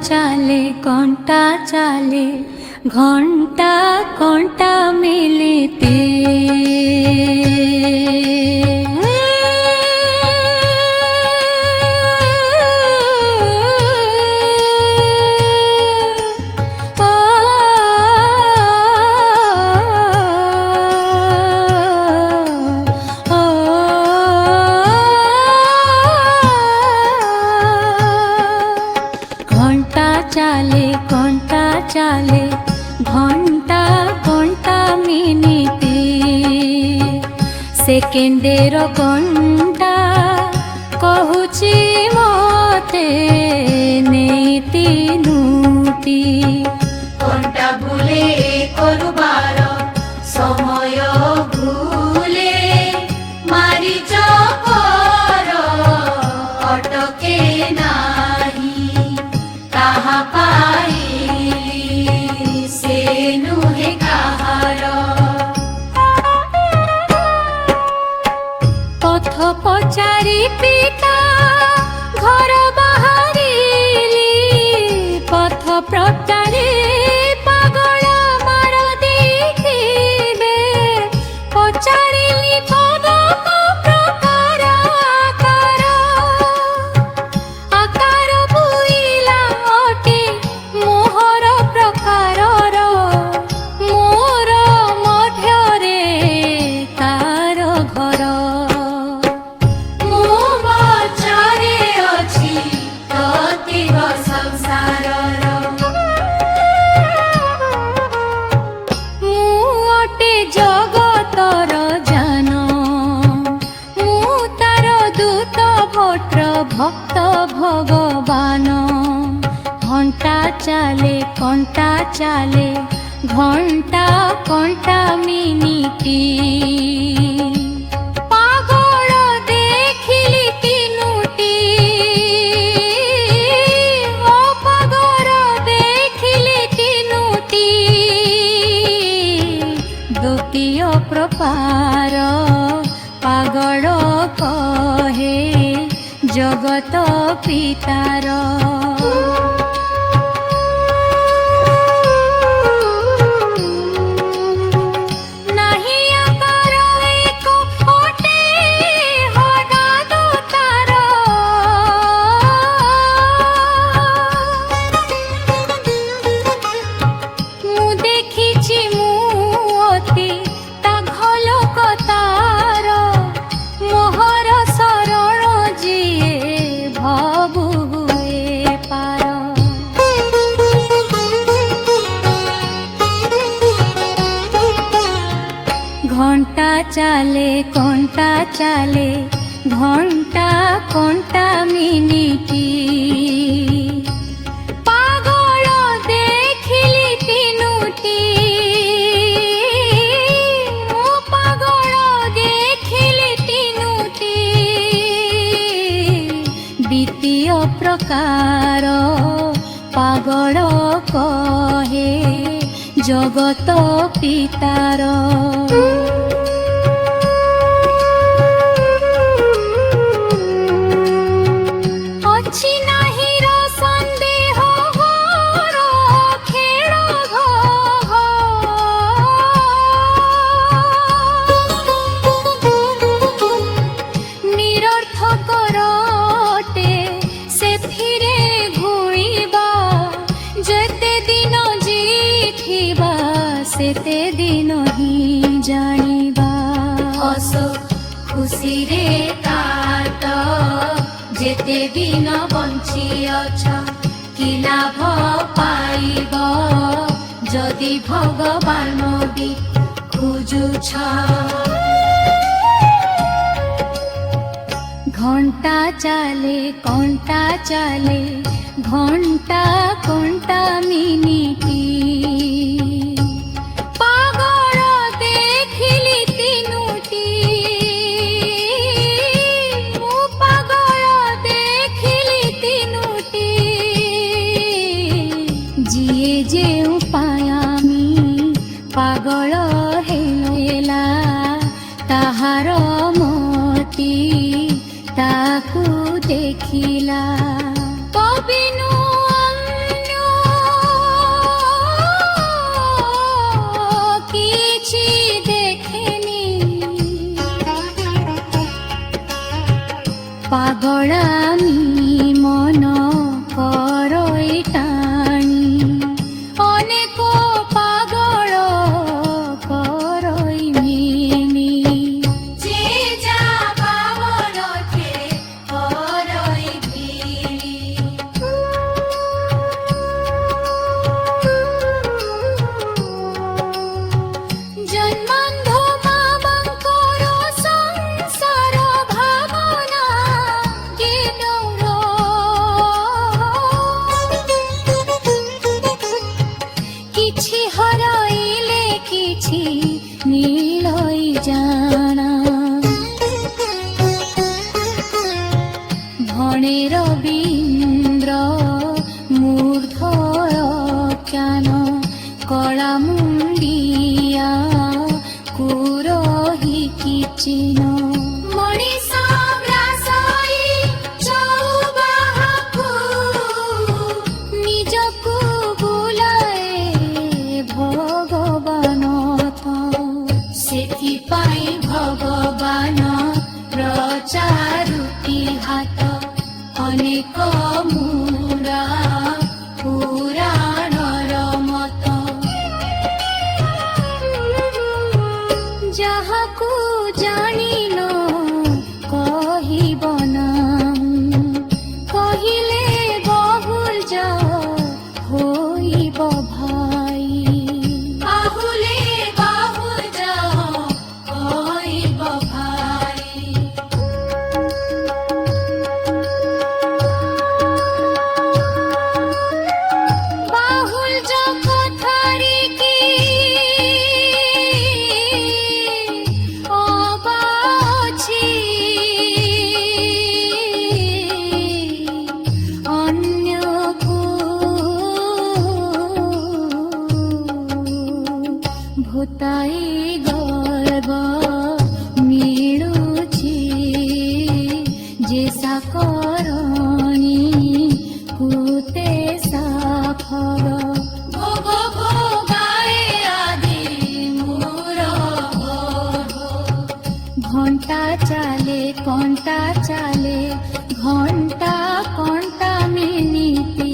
চালে কণ্টা চালে ঘণ্টা কণ্টা মিলিতে চালে কণ্টা চালে ঘণ্টা কণ্টা মিনিটে সেকেন্ডের কণ্টা কহুছি মতে নেই তিনুটি কণ্টা ভুলে করবার সময় ভুলে মারি চকর অটকে নাহি তাহা পাইলি সে নুহে কাহার পথ পচারি পিতা ঘর বাহারিলি পথ প্রচারে পাগল মার দেখিলে পচারিলি কদম প্রকার আকার আকার বুইলা অটে মোহর প্রকারর মোর ମଧ୍ୟରେ তার ঘর ମୁଁ ପଛରେ ଅଛି ତତିବ ସଂସାରର ମୁଁ ଅଟେ ଜଗତର ଜାନ ମୁଁ ତାର ଦୂତ ଭଟ୍ର ଭକ୍ତ ଭଗବାନ ঘণ্টা চালে কণ্টা চালে ঘণ্টা কণ্টা মিনিটি পাগল দেখিলি তিনুটি ও পাগল দেখিলি তিনুটি দ্বিতীয় প্রকার পাগল কহে জগত পিতার নাহি আকার এক অটে হঠাৎ তার ମୁଁ ଦେଖିଛି ମୁଁ ଅତି ତା ଘଲକ ତାର ମୋହର ଶରଣ ଯିଏ ଭବୁ ହୁଏ ପାର ঘণ্টা চালে কণ্টা চালে ঘণ্টা কণ্টা মিনিটি পাগল দেখিলি তিনুটি ও পাগল দেখিলি তিনুটি দ্বিতীয় প্রকার পাগল কহে জগত পিতার ଅଛି ନାହିଁର ସନ୍ଦେହ ଘର ଖେଳ ଘର ନିରର୍ଥକର ଅଟେ ସେଥିରେ ଘୁରିବା ଯେତେ ଦିନ ଜିଥିବା ସେତେ ଦିନ ହିଁ ଜାଣିବା ହସ ଖୁସିରେ କାଟ ଯେତେ ଦିନ ବଞ୍ଚିଅଛ କି ଲାଭ ପାଇବ ଯଦି ଭଗବାନ ବି ଖୋଜୁଛ ঘণ্টা চালে কণ্টা চালে ঘণ্টা কণ্টা মিনিটি পাগল দেখিলি তিনুটি ମୁଁ পাগল দেখিলি তিনুটি ଯିଏ ଯେଉଁ ପାୟାମି ପାଗଳ ହେଲା ତାହାର ମତି ତାକୁ ଦେଖିଲା କବିନୁ পাগলামি মন করই টানি অনেক পাগল করই মিনি যে যা পাবনকে করই ভিড়ি জন্মান্ধ মামাঙ্কর সংসার ভাবনা গিনৌর କିଛି ହରାଇଲେ କିଛି ନୀଳଇ ଜାଣା ଭଣେ ରବୀନ୍ଦ୍ର ମୂର୍ଦ୍ଧୟ ଜ୍ଞାନ କଳା ମୁଣ୍ଡିଆ କୁରହି କିଚିନ ମଣିଷ ଗ୍ରାସଇ ଚଉବାହାକୁ ନିଜକୁ ବୁଲାଏ ଭଗବାନ ସେଥିପାଇଁ ଭଗବାନ ପ୍ରଚାରୁଟି ହାତ ଅନେକ ମୁଣ୍ଡା ପୁରାଣର ମତ ଯାହାକୁ ଜାଣିନ କହିବ ନାହିଁ କହିଲେ ବହୁଲ ଯାଅ ହୋଇବ ଭାଇ ବାହୁଲେ ବାହୁଲ କହିବ ଭାଇ বাহুল কথারি কি অবাছি অন্যকু ভূতাই গর্ব মিଳୁଛି যে সাকরণী কুতে সাফর ভোগ ভোগায়ে আদি মূর ঘন্টা চালে কণ্টা চালে ঘন্টা কণ্টা মিনিটি